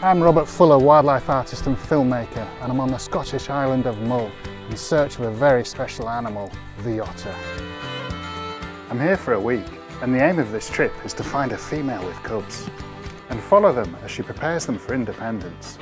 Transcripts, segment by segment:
I'm Robert Fuller, wildlife artist and filmmaker, and I'm on the Scottish island of Mull in search of a very special animal, the otter. I'm here for a week, and the aim of this trip is to find a female with cubs and follow them as she prepares them for independence.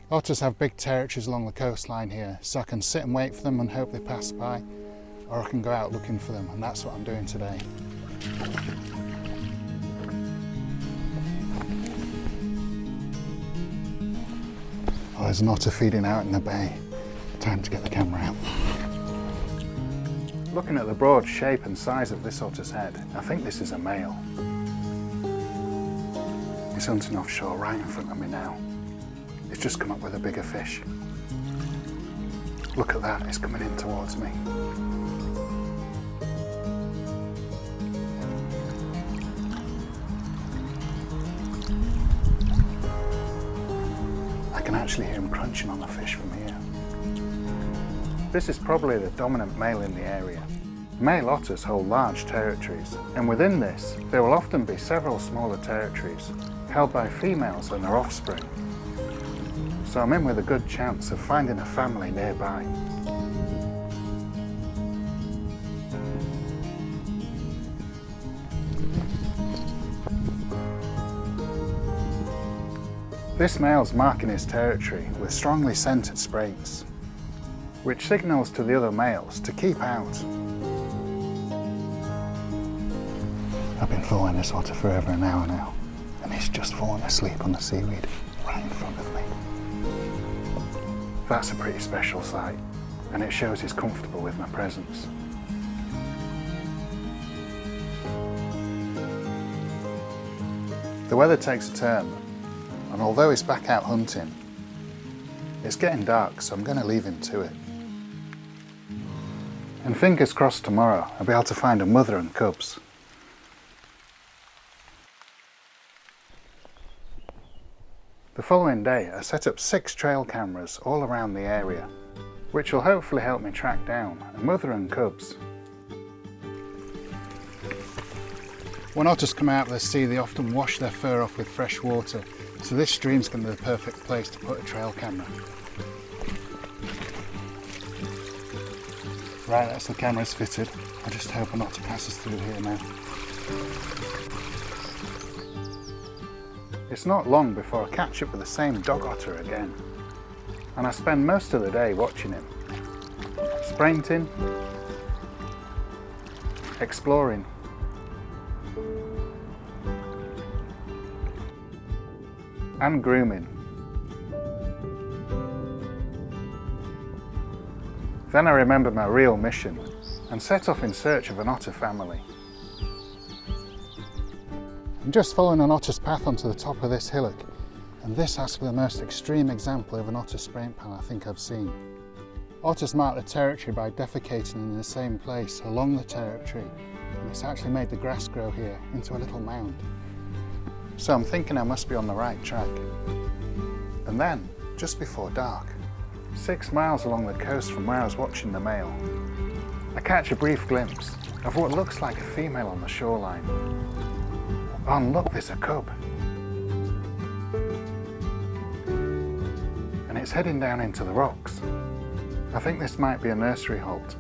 Otters have big territories along the coastline here, so I can sit and wait for them and hope they pass by, or I can go out looking for them, and that's what I'm doing today. Oh, there's an otter feeding out in the bay. Time to get the camera out. Looking at the broad shape and size of this otter's head, I think this is a male. He's hunting offshore right in front of me now. He's just come up with a bigger fish. Look at that, it's coming in towards me. I can actually hear him crunching on the fish from here. This is probably the dominant male in the area. Male otters hold large territories, and within this, there will often be several smaller territories held by females and their offspring. So I'm in with a good chance of finding a family nearby. This male's marking his territory with strongly scented spraints, which signals to the other males to keep out. I've been following this otter for over an hour now, and he's just fallen asleep on the seaweed right in front of me. That's a pretty special sight, and it shows he's comfortable with my presence. The weather takes a turn, and although he's back out hunting, it's getting dark, so I'm going to leave him to it. And fingers crossed tomorrow I'll be able to find a mother and cubs. The following day I set up 6 trail cameras all around the area, which will hopefully help me track down a mother and cubs. When otters come out of the sea, they often wash their fur off with fresh water, so this stream's going to be the perfect place to put a trail camera. Right, that's the cameras fitted. I just hope an otter passes through here now. It's not long before I catch up with the same dog otter again, and I spend most of the day watching him, sprainting, exploring, and grooming. Then I remember my real mission and set off in search of an otter family. I'm just following an otter's path onto the top of this hillock, and this has to be the most extreme example of an otter spraint pan I think I've seen. Otters mark the territory by defecating in the same place along the territory, and it's actually made the grass grow here into a little mound. So I'm thinking I must be on the right track. And then, just before dark, 6 miles along the coast from where I was watching the male, I catch a brief glimpse of what looks like a female on the shoreline. Oh, and look, there's a cub. And it's heading down into the rocks. I think this might be a nursery holt.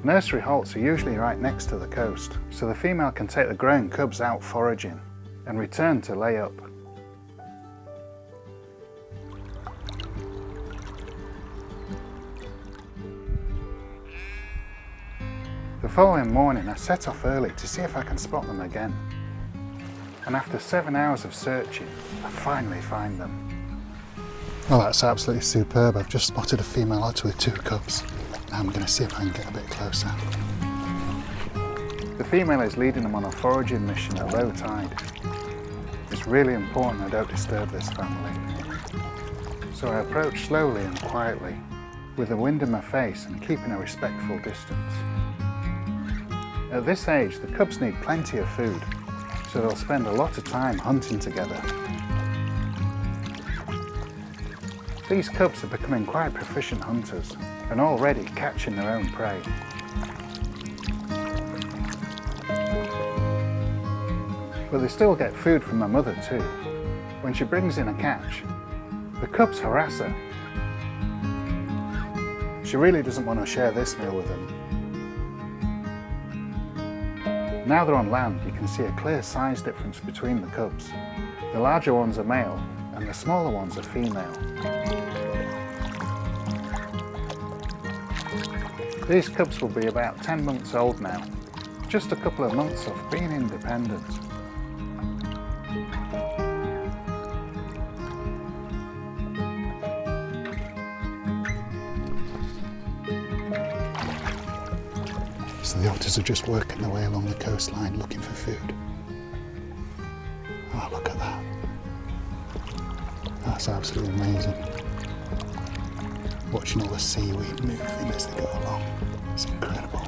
Nursery holts are usually right next to the coast, so the female can take the growing cubs out foraging and return to lay up. The following morning I set off early to see if I can spot them again. And after 7 hours of searching, I finally find them. Oh, that's absolutely superb. I've just spotted a female otter with 2 cubs. Now I'm going to see if I can get a bit closer. The female is leading them on a foraging mission at low tide. It's really important I don't disturb this family. So I approach slowly and quietly, with the wind in my face and keeping a respectful distance. At this age, the cubs need plenty of food, so they'll spend a lot of time hunting together. These cubs are becoming quite proficient hunters and already catching their own prey. But they still get food from their mother too. When she brings in a catch, the cubs harass her. She really doesn't want to share this meal with them. Now they're on land, you can see a clear size difference between the cubs. The larger ones are male and the smaller ones are female. These cubs will be about 10 months old now, just a couple of months off being independent. So the otters are just working their way along the coastline looking for food. Oh, look at that. That's absolutely amazing. Watching all the seaweed moving as they go along. It's incredible.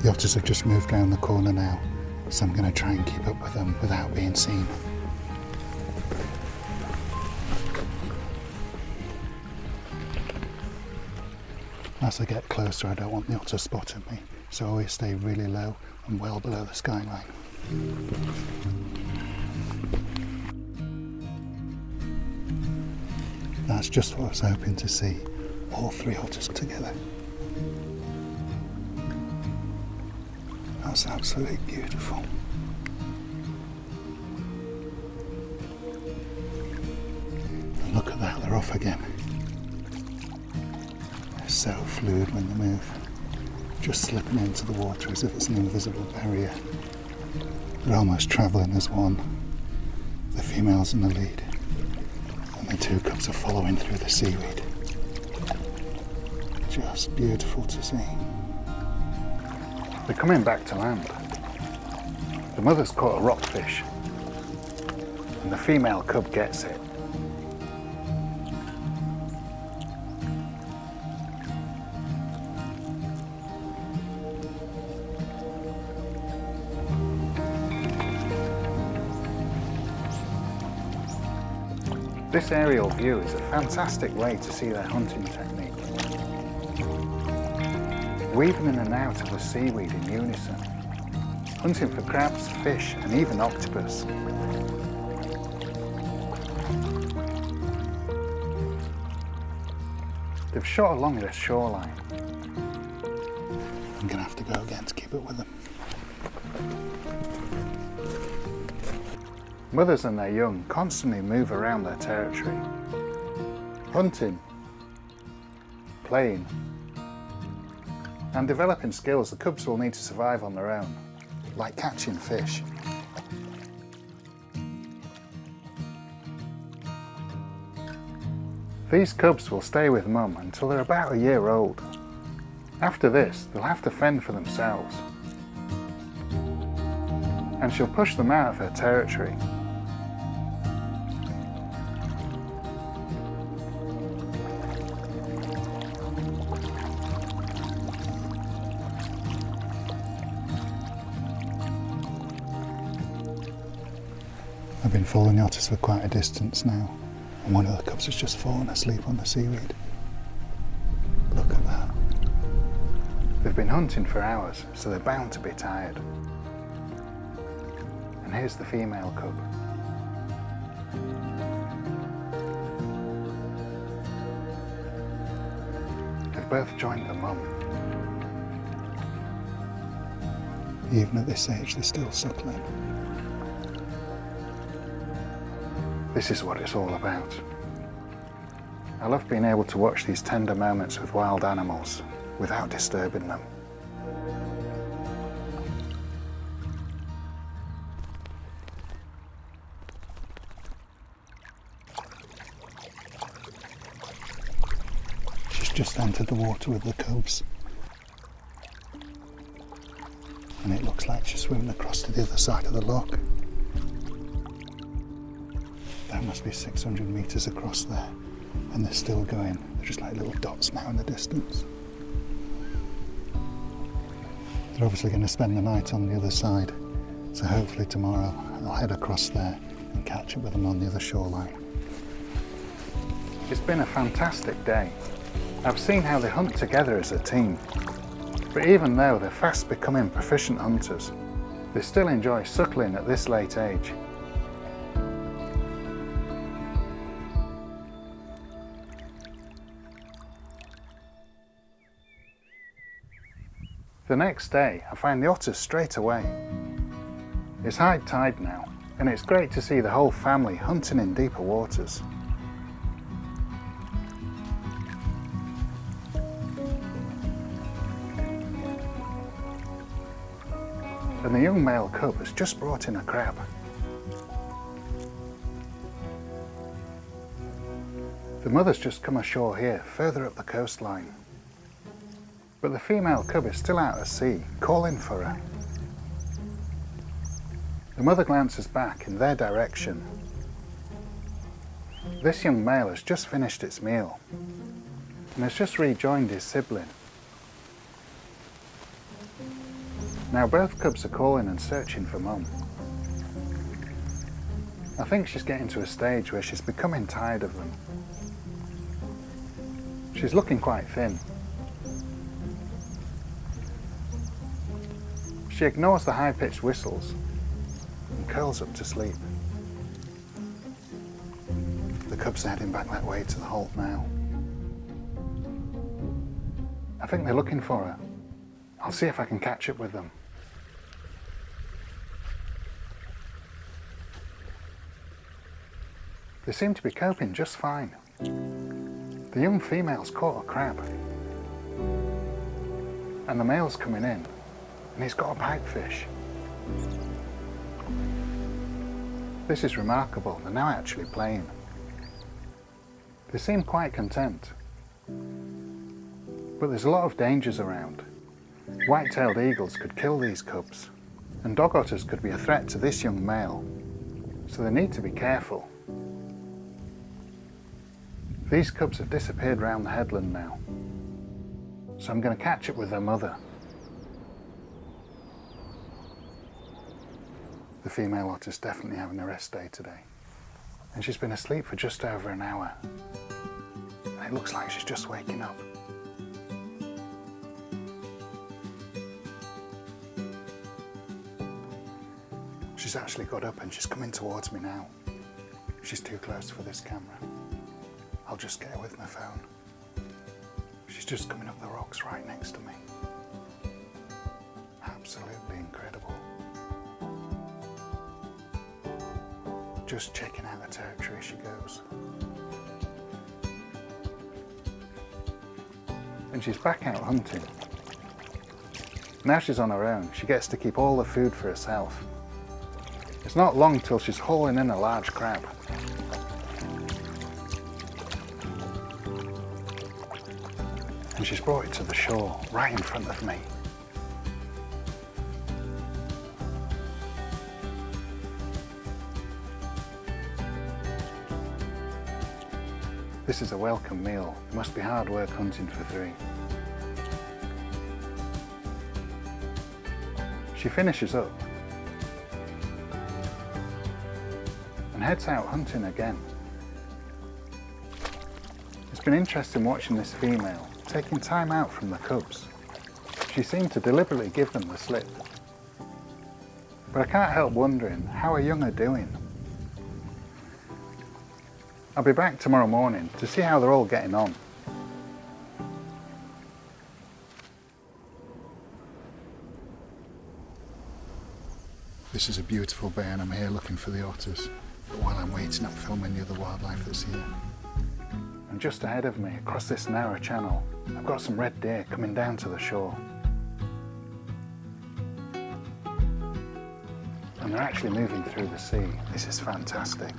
The otters have just moved round the corner now, so I'm going to try and keep up with them without being seen. As I get closer, I don't want the otter spotting me, so I always stay really low and well below the skyline. That's just what I was hoping to see, all three otters together. That's absolutely beautiful. And look at that, they're off again. They're so fluid when they move, just slipping into the water as if it's an invisible barrier. They're almost travelling as one. The female's in the lead, and the two cubs are following through the seaweed. Just beautiful to see. They're coming back to land. The mother's caught a rockfish, and the female cub gets it. This aerial view is a fantastic way to see their hunting technique. Weaving in and out of the seaweed in unison, hunting for crabs, fish and even octopus. They've shot along this shoreline. I'm going to have to go again to keep up with them. Mothers and their young constantly move around their territory, hunting, playing, and developing skills the cubs will need to survive on their own, like catching fish. These cubs will stay with mum until they're about a year old. After this, they'll have to fend for themselves, and she'll push them out of her territory. I've been following the otters for quite a distance now, and one of the cubs has just fallen asleep on the seaweed. Look at that. They've been hunting for hours, so they're bound to be tired. And here's the female cub. They've both joined their mum. Even at this age, they're still suckling. This is what it's all about. I love being able to watch these tender moments with wild animals without disturbing them. She's just entered the water with the cubs. And it looks like she's swimming across to the other side of the loch. That must be 600 metres across there, and they're still going. They're just like little dots now in the distance. They're obviously going to spend the night on the other side, so hopefully tomorrow I'll head across there and catch up with them on the other shoreline. It's been a fantastic day. I've seen how they hunt together as a team, but even though they're fast becoming proficient hunters, they still enjoy suckling at this late age. The next day, I find the otters straight away. It's high tide now, and it's great to see the whole family hunting in deeper waters. And the young male cub has just brought in a crab. The mother's just come ashore here, further up the coastline. But the female cub is still out at sea, calling for her. The mother glances back in their direction. This young male has just finished its meal and has just rejoined his sibling. Now both cubs are calling and searching for mum. I think she's getting to a stage where she's becoming tired of them. She's looking quite thin. She ignores the high-pitched whistles and curls up to sleep. The cubs are heading back that way to the holt now. I think they're looking for her. I'll see if I can catch up with them. They seem to be coping just fine. The young female's caught a crab, and the male's coming in, and he's got a pipefish. This is remarkable. They're now actually playing. They seem quite content, but there's a lot of dangers around. White-tailed eagles could kill these cubs, and dog otters could be a threat to this young male, so they need to be careful. These cubs have disappeared around the headland now, so I'm going to catch up with their mother. The female otter's definitely having a rest day today, and she's been asleep for just over an hour, and it looks like she's just waking up. She's actually got up and she's coming towards me now. She's too close for this camera. I'll just get her with my phone. She's just coming up the rocks right next to me. Absolutely incredible. Just checking out the territory as she goes. And she's back out hunting. Now she's on her own. She gets to keep all the food for herself. It's not long till she's hauling in a large crab. And she's brought it to the shore, right in front of me. This is a welcome meal. It must be hard work hunting for three. She finishes up and heads out hunting again. It's been interesting watching this female taking time out from the cubs. She seemed to deliberately give them the slip. But I can't help wondering how her young are doing. I'll be back tomorrow morning to see how they're all getting on. This is a beautiful bay and I'm here looking for the otters. But while I'm waiting, I'm filming the other wildlife that's here. And just ahead of me, across this narrow channel, I've got some red deer coming down to the shore. And they're actually moving through the sea. This is fantastic.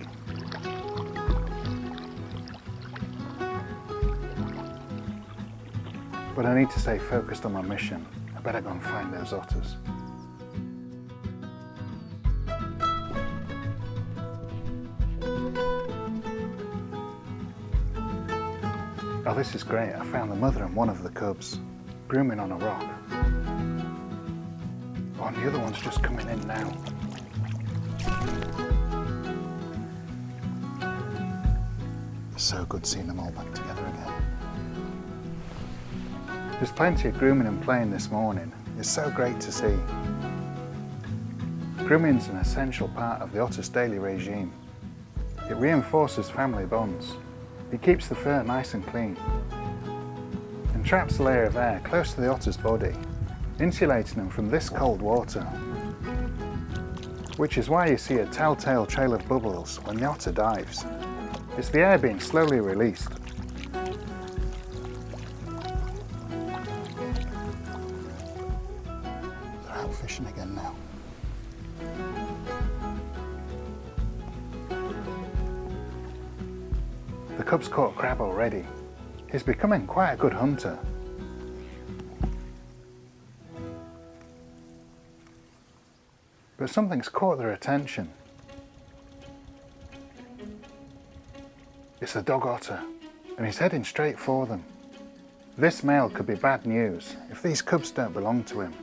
But I need to stay focused on my mission. I better go and find those otters. I'll Oh, this is great. I found the mother and one of the cubs grooming on a rock. Oh, and the other one's just coming in now. It's so good seeing them all back together again. There's plenty of grooming and playing this morning. It's so great to see. Grooming is an essential part of the otter's daily regime. It reinforces family bonds. It keeps the fur nice and clean and traps a layer of air close to the otter's body, insulating them from this cold water. Which is why you see a telltale trail of bubbles when the otter dives. It's the air being slowly released. They're out fishing again now. The cub's caught crab already. He's becoming quite a good hunter. But something's caught their attention. It's a dog otter, and he's heading straight for them. This male could be bad news if these cubs don't belong to him.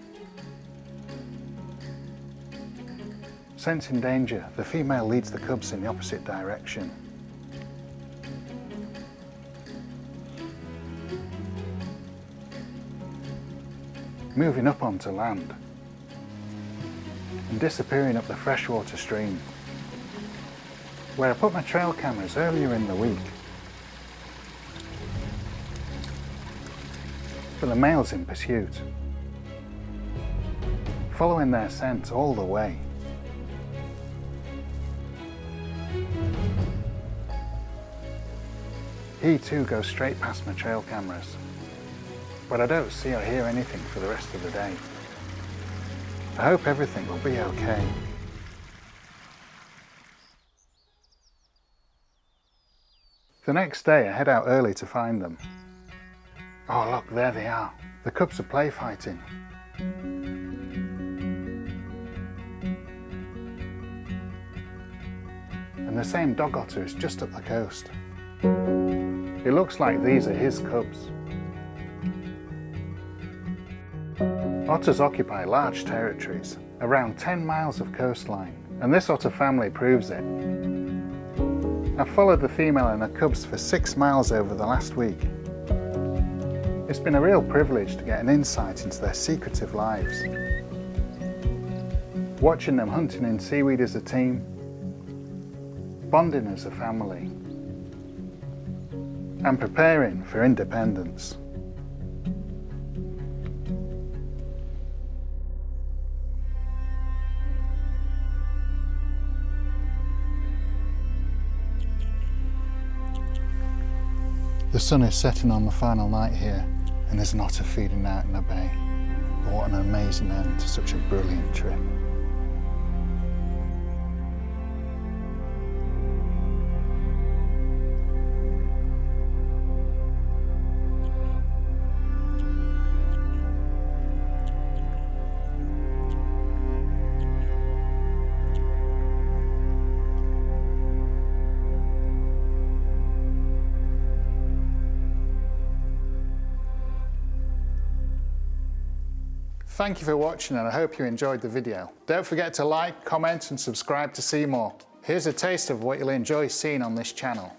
Sensing danger, the female leads the cubs in the opposite direction. Moving up onto land and disappearing up the freshwater stream, where I put my trail cameras earlier in the week. But the male's in pursuit, following their scent all the way. He too goes straight past my trail cameras, but I don't see or hear anything for the rest of the day. I hope everything will be okay. The next day I head out early to find them. Oh look, there they are. The cubs are play fighting. And the same dog otter is just up the coast. It looks like these are his cubs. Otters occupy large territories, around 10 miles of coastline, and this otter family proves it. I've followed the female and her cubs for 6 miles over the last week. It's been a real privilege to get an insight into their secretive lives. Watching them hunting in Seaweed as a team, bonding as a family, and preparing for independence. The sun is setting on the final night here, and there's an otter feeding out in the bay. But what an amazing end to such a brilliant trip. Thank you for watching, and I hope you enjoyed the video. Don't forget to like, comment and subscribe to see more. Here's a taste of what you'll enjoy seeing on this channel.